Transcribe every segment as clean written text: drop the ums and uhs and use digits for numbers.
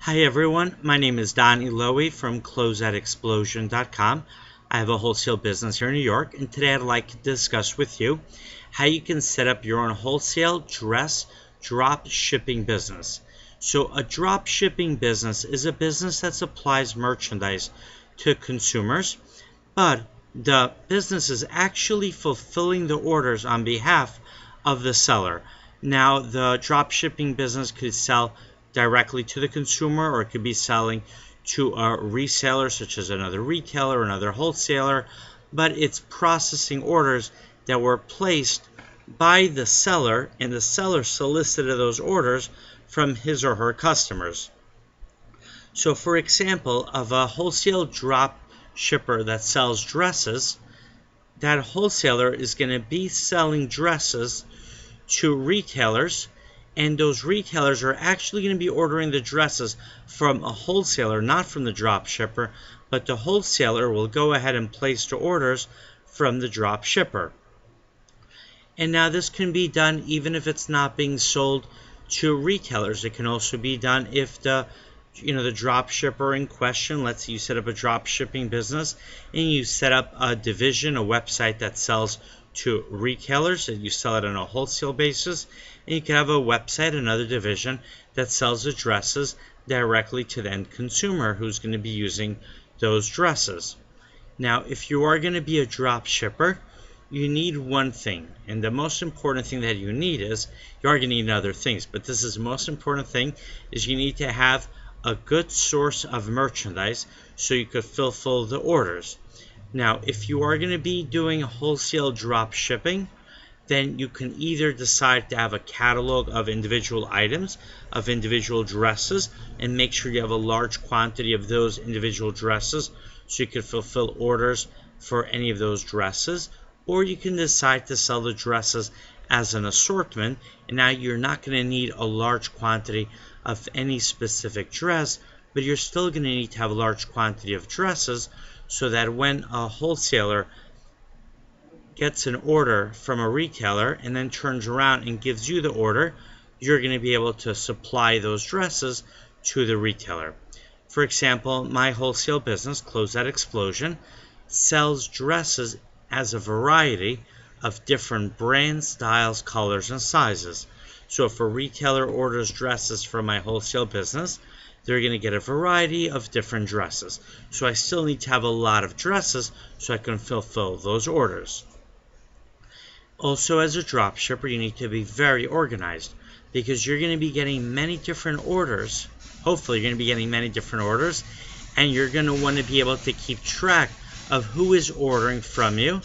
Hi everyone, my name is Donny Lowy from closeoutexplosion.com. I have a wholesale business here in New York, and today I'd like to discuss with you how you can set up your own wholesale dress drop shipping business. So a drop shipping business is a business that supplies merchandise to consumers, but the business is actually fulfilling the orders on behalf of the seller. Now, the drop shipping business could sell directly to the consumer, or it could be selling to a reseller such as another retailer or another wholesaler, but it's processing orders that were placed by the seller, and the seller solicited those orders from his or her customers. So for example, of a wholesale drop shipper that sells dresses, that wholesaler is going to be selling dresses to retailers, and those retailers are actually going to be ordering the dresses from a wholesaler, not from the drop shipper, but the wholesaler will go ahead and place the orders from the drop shipper. And now this can be done even if it's not being sold to retailers. It can also be done if the drop shipper in question, let's say you set up a drop shipping business and you set up a division, a website that sells to retailers, and you sell it on a wholesale basis, and you can have a website, another division that sells the dresses directly to the end consumer who's going to be using those dresses. Now, if you are going to be a drop shipper, you need one thing, and the most important thing that you need is, you are going to need other things, but this is the most important thing, is you need to have a good source of merchandise so you could fulfill the orders. Now, if you are going to be doing wholesale drop shipping, then you can either decide to have a catalog of individual items, of individual dresses, and make sure you have a large quantity of those individual dresses so you can fulfill orders for any of those dresses, or you can decide to sell the dresses as an assortment, and now you're not going to need a large quantity of any specific dress, but you're still going to need to have a large quantity of dresses so that when a wholesaler gets an order from a retailer and then turns around and gives you the order, you're going to be able to supply those dresses to the retailer. For example, my wholesale business, Closeout Explosion, sells dresses as a variety of different brands, styles, colors, and sizes. So if a retailer orders dresses from my wholesale business, they're going to get a variety of different dresses. So I still need to have a lot of dresses so I can fulfill those orders. Also, as a drop shipper, you need to be very organized because you're going to be getting many different orders. Hopefully, you're going to be getting many different orders, and you're going to want to be able to keep track of who is ordering from you,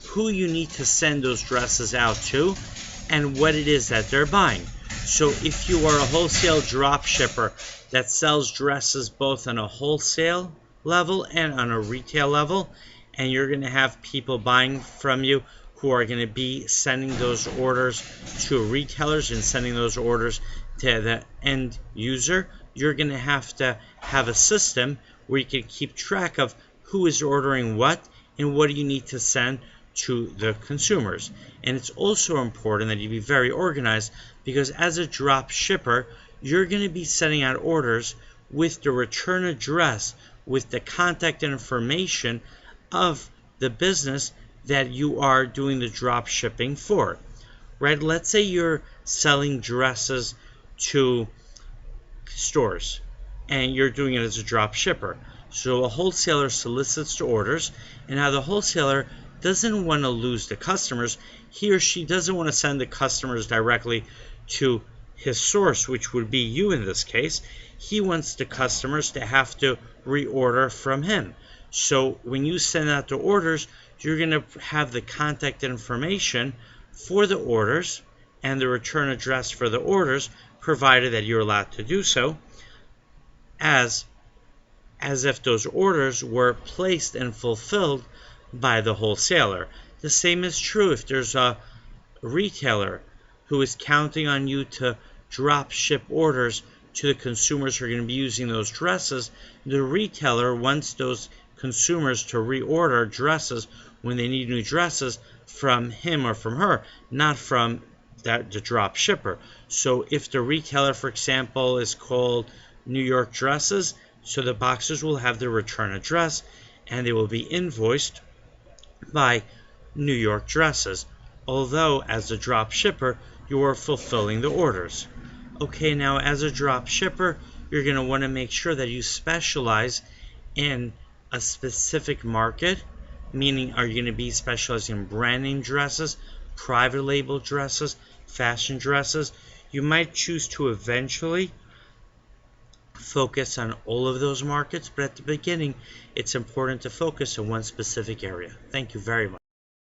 who you need to send those dresses out to, and what it is that they're buying. So if you are a wholesale drop shipper that sells dresses both on a wholesale level and on a retail level, and you're going to have people buying from you who are going to be sending those orders to retailers and sending those orders to the end user, you're going to have a system where you can keep track of who is ordering what and what do you need to send to the consumers. And it's also important that you be very organized because as a drop shipper, you're going to be sending out orders with the return address, with the contact information of the business that you are doing the drop shipping for. Right? Let's say you're selling dresses to stores and you're doing it as a drop shipper. So a wholesaler solicits the orders, and now the wholesaler doesn't want to lose the customers. He or she doesn't want to send the customers directly to his source, which would be you in this case. He wants the customers to have to reorder from him. So when you send out the orders, you're going to have the contact information for the orders and the return address for the orders, provided that you're allowed to do so, as if those orders were placed and fulfilled by the wholesaler. The same is true if there's a retailer who is counting on you to drop ship orders to the consumers who are going to be using those dresses. The retailer wants those consumers to reorder dresses when they need new dresses from him or from her, not from the drop shipper. So if the retailer, for example, is called New York dresses, so the boxers will have their return address and they will be invoiced by New York dresses, although as a drop shipper, you are fulfilling the orders. Okay, now as a drop shipper, you're going to want to make sure that you specialize in a specific market, meaning are you going to be specializing in brand name dresses, private label dresses, fashion dresses? You might choose to eventually focus on all of those markets, but at the beginning, it's important to focus on one specific area. Thank you very much.